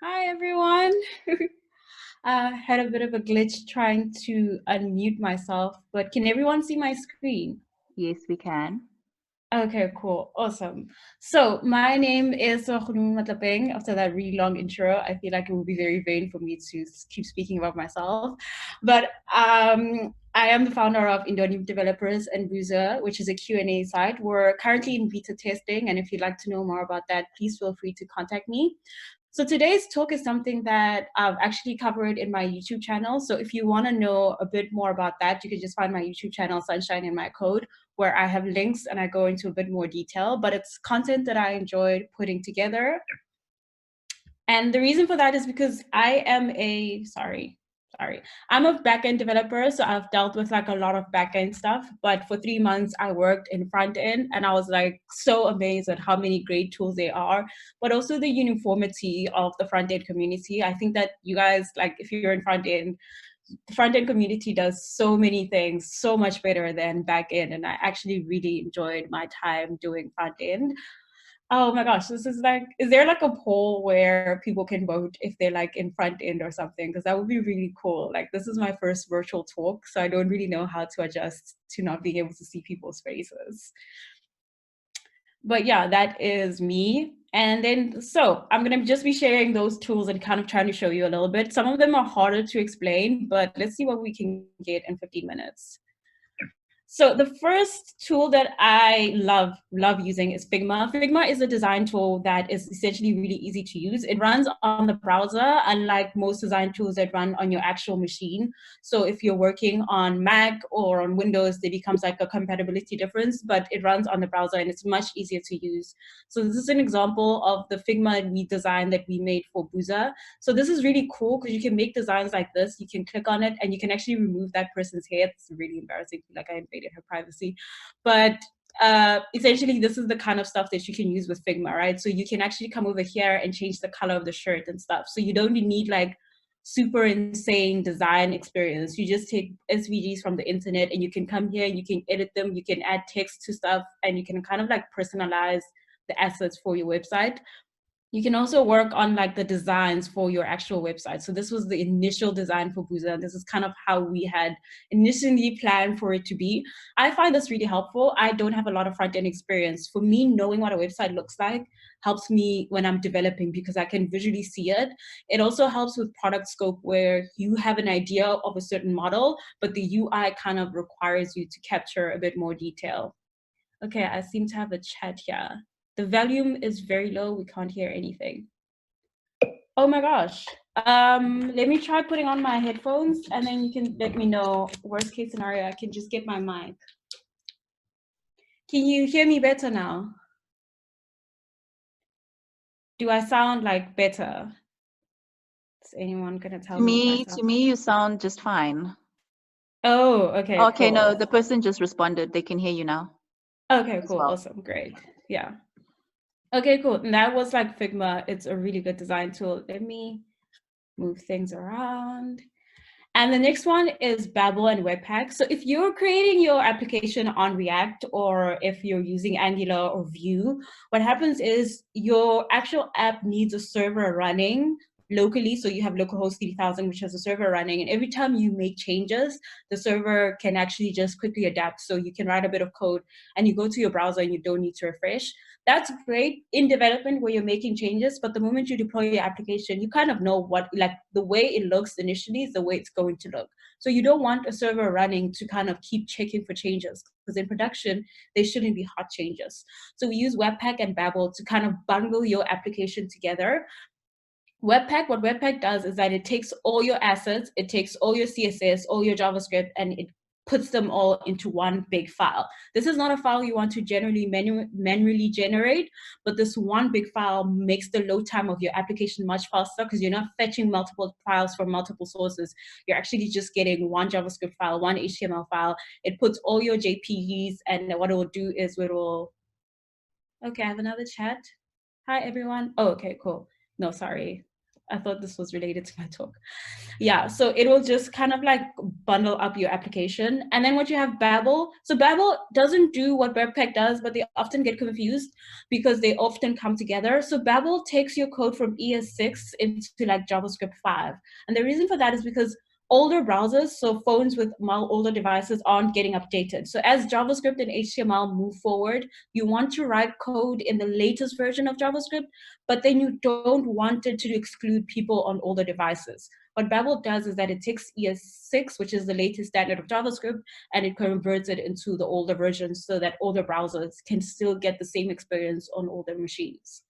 Hi, everyone. Had a bit of a glitch trying to unmute myself, but can everyone see my screen? Yes, we can. Okay, cool. Awesome. So my name is Sewagodimo Matlapeng. After that really long intro, I feel like it would be very vain for me to keep speaking about myself. But I am the founder of Indoni Developers and Boozer, which is a Q&A site. We're currently in beta testing, and if you'd like to know more about that, please feel free to contact me. So today's talk is something that I've actually covered in my YouTube channel. So if you want to know a bit more about that, you can just find my YouTube channel, Sunshine in My Code, where I have links and I go into a bit more detail, but it's content that I enjoyed putting together. And the reason for that is because I am I'm a backend developer, so I've dealt with like a lot of backend stuff. But for 3 months, I worked in front end, and I was like so amazed at how many great tools there are, but also the uniformity of the front end community. I think that you guys, like, if you're in front end, the front end community does so many things so much better than back end, and I actually really enjoyed my time doing front end. Oh my gosh, this is like, is there like a poll where people can vote if they're like in front end or something? Because that would be really cool. Like, this is my first virtual talk, so I don't really know how to adjust to not being able to see people's faces. But yeah, that is me. And then, so I'm going to just be sharing those tools and kind of trying to show you a little bit. Some of them are harder to explain, but let's see what we can get in 15 minutes. So the first tool that I love using is Figma. Figma is a design tool that is essentially really easy to use. It runs on the browser, unlike most design tools that run on your actual machine. So if you're working on Mac or on Windows, there becomes like a compatibility difference, but it runs on the browser and it's much easier to use. So this is an example of the Figma redesign that we made for Boozer. So this is really cool because you can make designs like this. You can click on it and you can actually remove that person's hair. It's really embarrassing, like I invaded her privacy. But essentially, this is the kind of stuff that you can use with Figma, right? So you can actually come over here and change the color of the shirt and stuff. So you don't need like super insane design experience. You just take SVGs from the internet and you can come here and you can edit them. You can add text to stuff and you can kind of like personalize the assets for your website. You can also work on like the designs for your actual website. So this was the initial design for Boozer. This is kind of how we had initially planned for it to be. I find this really helpful. I don't have a lot of front-end experience. For me, knowing what a website looks like helps me when I'm developing because I can visually see it. It also helps with product scope where you have an idea of a certain model, but the UI kind of requires you to capture a bit more detail. Okay, I seem to have a chat here. The volume is very low. We can't hear anything. Oh my gosh. Let me try putting on my headphones and then you can let me know. Worst case scenario, I can just get my mic. Can you hear me better now? Do I sound like better? Is anyone gonna tell me? To me, you sound just fine. Oh, okay, Okay, cool. no, the person just responded. They can hear you now. Okay, cool, well. awesome, great, yeah. Okay, cool, and that was like Figma. It's a really good design tool. Let me move things around. And the next one is Babel and Webpack. So if you're creating your application on React or if you're using Angular or Vue, what happens is your actual app needs a server running locally. So you have localhost 3000, which has a server running. And every time you make changes, the server can actually just quickly adapt. So you can write a bit of code and you go to your browser and you don't need to refresh. That's great in development where you're making changes, but the moment you deploy your application, you kind of know what, like the way it looks initially is the way it's going to look. So you don't want a server running to kind of keep checking for changes because in production, they shouldn't be hot changes. So we use Webpack and Babel to kind of bundle your application together. Webpack, what Webpack does is that it takes all your assets, it takes all your CSS, all your JavaScript, and it puts them all into one big file. This is not a file you want to generally manually generate, but this one big file makes the load time of your application much faster because you're not fetching multiple files from multiple sources. You're actually just getting one JavaScript file, one HTML file. It puts all your JPEGs, and what it will do is it will, okay, I have another chat. Hi, everyone. Oh, okay, cool. No, sorry. I thought this was related to my talk. Yeah, so it will just kind of like bundle up your application. And then what you have Babel. So Babel doesn't do what Webpack does, but they often get confused because they often come together. So Babel takes your code from ES6 into like JavaScript 5. And the reason for that is because older browsers, so phones with older devices, aren't getting updated. So as JavaScript and HTML move forward, you want to write code in the latest version of JavaScript, but then you don't want it to exclude people on older devices. What Babel does is that it takes ES6, which is the latest standard of JavaScript, and it converts it into the older versions so that older browsers can still get the same experience on older machines.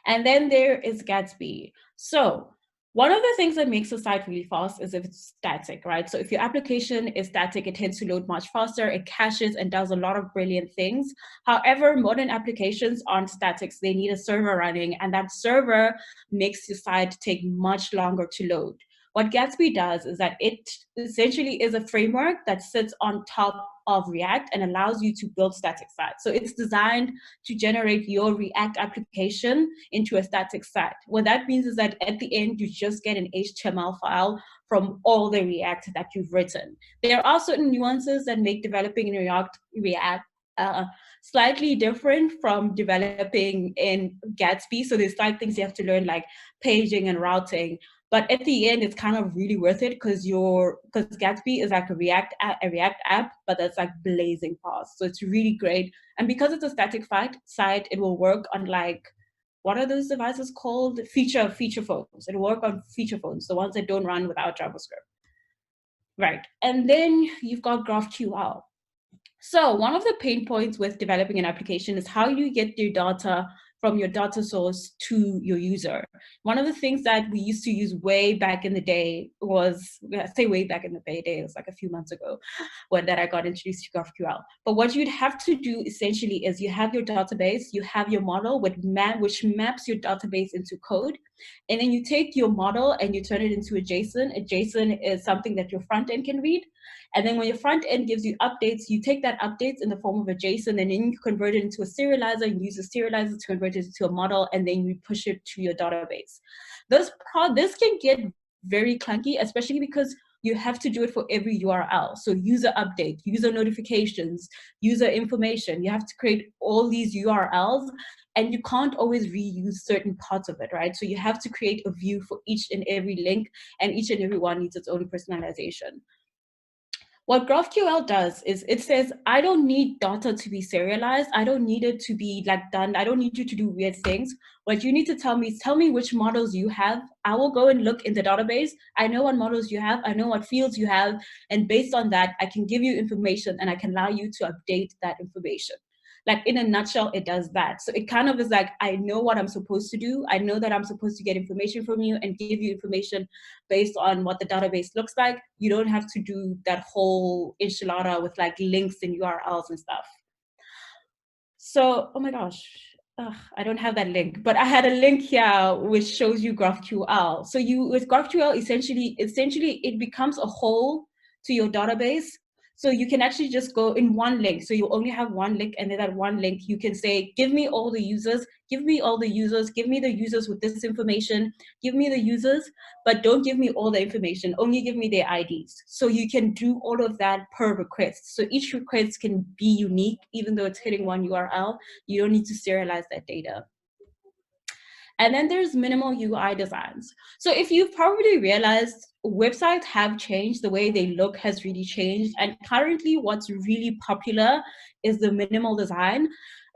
And then there is Gatsby. So one of the things that makes a site really fast is if it's static, right? So if your application is static, it tends to load much faster, it caches and does a lot of brilliant things. However, modern applications aren't static, so they need a server running, and that server makes your site take much longer to load. What Gatsby does is that it essentially is a framework that sits on top of React and allows you to build static sites. So it's designed to generate your React application into a static site. What that means is that at the end, you just get an HTML file from all the React that you've written. There are certain nuances that make developing in React slightly different from developing in Gatsby. So there's slight things you have to learn, like paging and routing. But at the end, it's kind of really worth it because Gatsby is like a React app, but that's like blazing fast. So it's really great. And because it's a static site, it will work on like, what are those devices called? Feature phones. It'll work on feature phones, the ones that don't run without JavaScript. Right. And then you've got GraphQL. So one of the pain points with developing an application is how you get your data from your data source to your user. One of the things that we used to use way back in the day was, I say way back in the day, it was like a few months ago when I got introduced to GraphQL. But what you'd have to do essentially is you have your database, you have your model which maps your database into code, and then you take your model and you turn it into a JSON. A JSON is something that your front end can read. And then when your front end gives you updates, you take that updates in the form of a JSON, and then you convert it into a serializer, and use a serializer to convert it into a model, and then you push it to your database. This can get very clunky, especially because you have to do it for every URL. So user update, user notifications, user information, you have to create all these URLs, and you can't always reuse certain parts of it, right? So you have to create a view for each and every link, and each and every one needs its own personalization. What GraphQL does is it says, I don't need data to be serialized. I don't need it to be like done. I don't need you to do weird things. What you need to tell me is tell me which models you have. I will go and look in the database. I know what models you have. I know what fields you have. And based on that, I can give you information and I can allow you to update that information. Like in a nutshell, it does that. So it kind of is like, I know what I'm supposed to do. I know that I'm supposed to get information from you and give you information based on what the database looks like. You don't have to do that whole enchilada with like links and URLs and stuff. So, oh my gosh, I don't have that link, but I had a link here which shows you GraphQL. So with GraphQL, essentially it becomes a hole to your database. So you can actually just go in one link. So you only have one link, and then that one link, you can say, give me all the users, give me all the users, give me the users with this information, give me the users, but don't give me all the information, only give me their IDs. So you can do all of that per request. So each request can be unique, even though it's hitting one URL, you don't need to serialize that data. And then there's minimal UI designs. So if you've probably realized, websites have changed, the way they look has really changed. And currently what's really popular is the minimal design.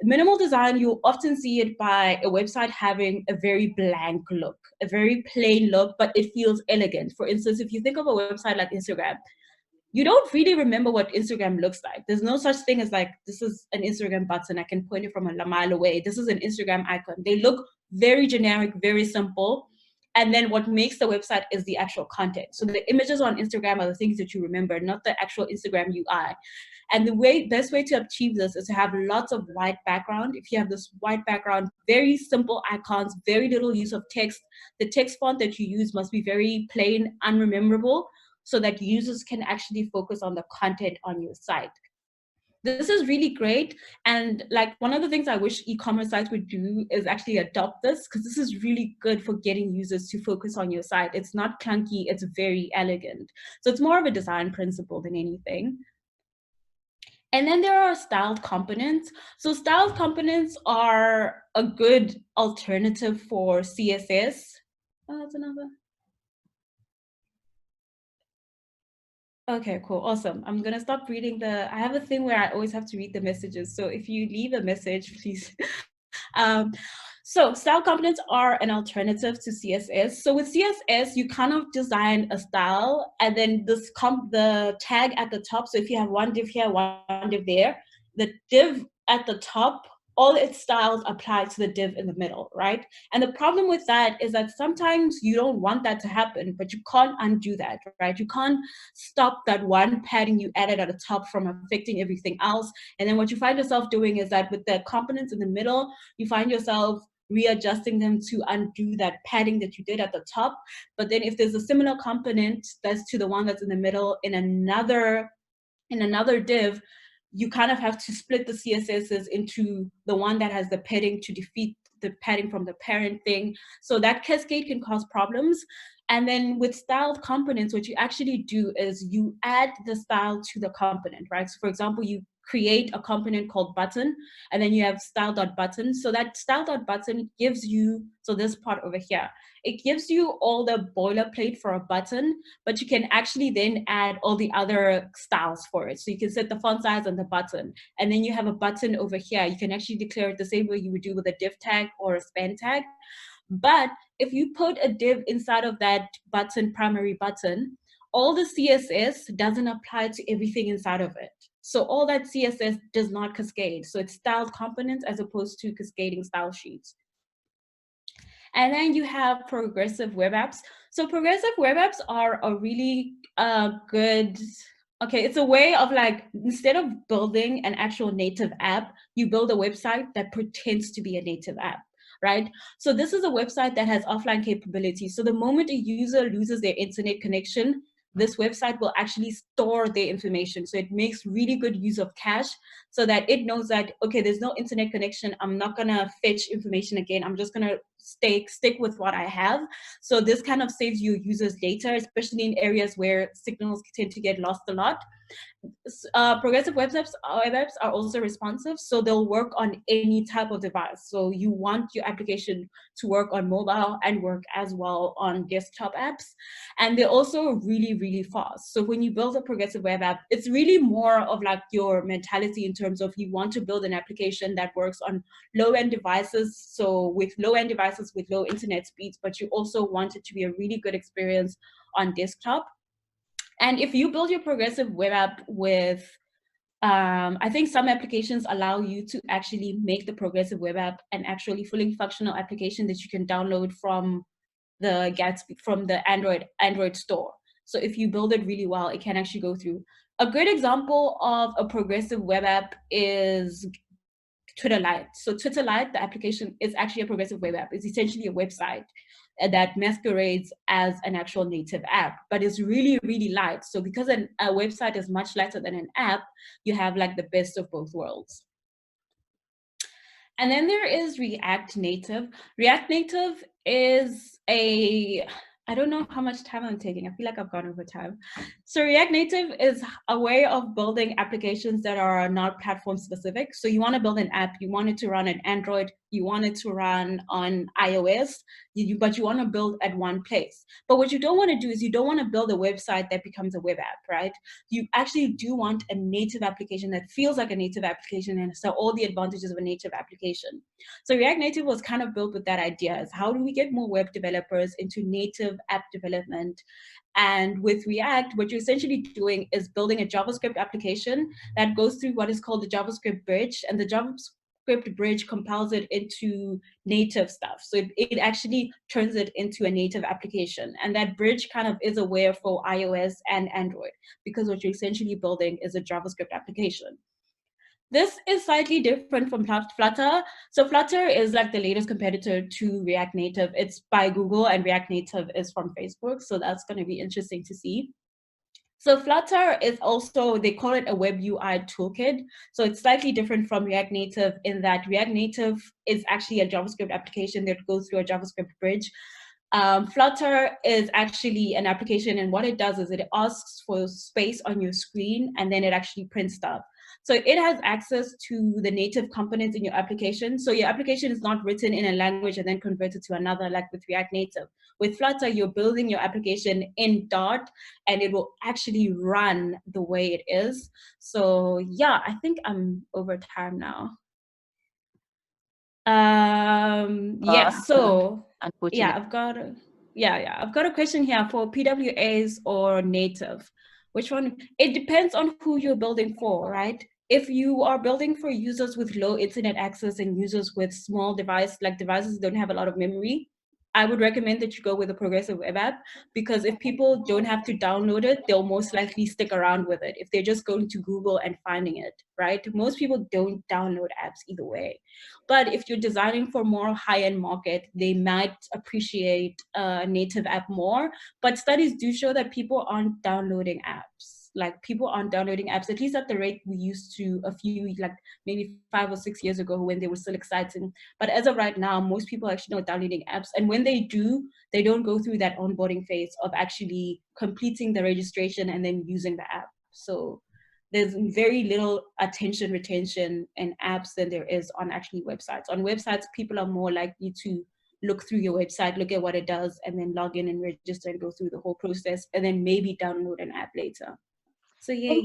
Minimal design, you'll often see it by a website having a very blank look, a very plain look, but it feels elegant. For instance, if you think of a website like Instagram, you don't really remember what Instagram looks like. There's no such thing as like, this is an Instagram button, I can point it from a mile away. This is an Instagram icon. They look very generic, very simple. And then what makes the website is the actual content. So the images on Instagram are the things that you remember, not the actual Instagram UI. And the best way to achieve this is to have lots of white background. If you have this white background, very simple icons, very little use of text. The text font that you use must be very plain, unrememberable, so that users can actually focus on the content on your site. this is really great. And like one of the things I wish e-commerce sites would do is actually adopt this, because this is really good for getting users to focus on your site. It's not clunky, it's very elegant. So it's more of a design principle than anything. And then there are styled components. So styled components are a good alternative for CSS. Oh, that's another. Okay, cool, awesome. I'm gonna stop reading I have a thing where I always have to read the messages. So if you leave a message, please. So style components are an alternative to CSS. So with CSS, you kind of design a style, and then the tag at the top. So if you have one div here, one div there, the div at the top, all its styles apply to the div in the middle, right? And the problem with that is that sometimes you don't want that to happen, but you can't undo that, right? You can't stop that one padding you added at the top from affecting everything else. And then what you find yourself doing is that with the components in the middle, you find yourself readjusting them to undo that padding that you did at the top. But then if there's a similar component that's to the one that's in the middle in another div, you kind of have to split the CSSs into the one that has the padding to defeat the padding from the parent thing. So that cascade can cause problems. And then with styled components, what you actually do is you add the style to the component, right? So for example, you create a component called button, and then you have style.button. So that style.button gives you, so this part over here, it gives you all the boilerplate for a button, but you can actually then add all the other styles for it. So you can set the font size on the button, and then you have a button over here. You can actually declare it the same way you would do with a div tag or a span tag. But if you put a div inside of that button, primary button, all the CSS doesn't apply to everything inside of it. So all that CSS does not cascade. So it's styled components as opposed to cascading style sheets. And then you have progressive web apps. So progressive web apps are a really good, okay, it's a way of like, instead of building an actual native app, you build a website that pretends to be a native app, right? So this is a website that has offline capabilities. So the moment a user loses their internet connection, this website will actually store their information. So it makes really good use of cache, so that it knows that, okay, there's no internet connection, I'm not gonna fetch information again, I'm just gonna stick with what I have. So this kind of saves you users data, especially in areas where signals tend to get lost a lot. Progressive web apps are also responsive, so they'll work on any type of device. So you want your application to work on mobile and work as well on desktop apps. And they're also really, really fast. So when you build a progressive web app, it's really more of like your mentality in terms of you want to build an application that works on low-end devices. So with low-end devices with low internet speeds, but you also want it to be a really good experience on desktop. And if you build your progressive web app with, I think some applications allow you to actually make the progressive web app an actually fully functional application that you can download from the Gatsby, from the Android store. So if you build it really well, it can actually go through. A great example of a progressive web app is Twitter Lite. So Twitter Lite, the application, is actually a progressive web app. It's essentially a website that masquerades as an actual native app, but it's really, really light. So because a website is much lighter than an app, you have like the best of both worlds. And then there is React Native. React Native is I don't know how much time I'm taking. I feel like I've gone over time. So React Native is a way of building applications that are not platform specific. So you want to build an app, you want it to run on Android, you want it to run on iOS, but you want to build at one place. But what you don't want to do is you don't want to build a website that becomes a web app, right? You actually do want a native application that feels like a native application and so all the advantages of a native application. So React Native was kind of built with that idea, is how do we get more web developers into native app development? And with React, what you're essentially doing is building a JavaScript application that goes through what is called the JavaScript bridge, and the JavaScript bridge compiles it into native stuff. So it actually turns it into a native application. And that bridge kind of is aware for iOS and Android, because what you're essentially building is a JavaScript application. This is slightly different from Flutter. So Flutter is like the latest competitor to React Native. It's by Google, and React Native is from Facebook. So that's going to be interesting to see. So Flutter is also, they call it a web UI toolkit. So it's slightly different from React Native in that React Native is actually a JavaScript application that goes through a JavaScript bridge. Flutter is actually an application, and what it does is it asks for space on your screen, and then it actually prints stuff. So it has access to the native components in your application. So your application is not written in a language and then converted to another, like with React Native. With Flutter, you're building your application in Dart, and it will actually run the way it is. So yeah, I think I'm over time now. Yes, so yeah, Unfortunately. I've got a question here for PWAs or native. Which one? It depends on who you're building for, right? If you are building for users with low internet access and users with small devices don't have a lot of memory, I would recommend that you go with a progressive web app, because if people don't have to download it, they'll most likely stick around with it if they're just going to Google and finding it, right? Most people don't download apps either way. But if you're designing for more high-end market, they might appreciate a native app more. But studies do show that people aren't downloading apps. Like people aren't downloading apps, at least at the rate we used to a few, like maybe 5 or 6 years ago when they were still exciting. But as of right now, most people are actually not downloading apps. And when they do, they don't go through that onboarding phase of actually completing the registration and then using the app. So there's very little attention retention in apps than there is on actually websites. On websites, people are more likely to look through your website, look at what it does, and then log in and register and go through the whole process, and then maybe download an app later. So yay.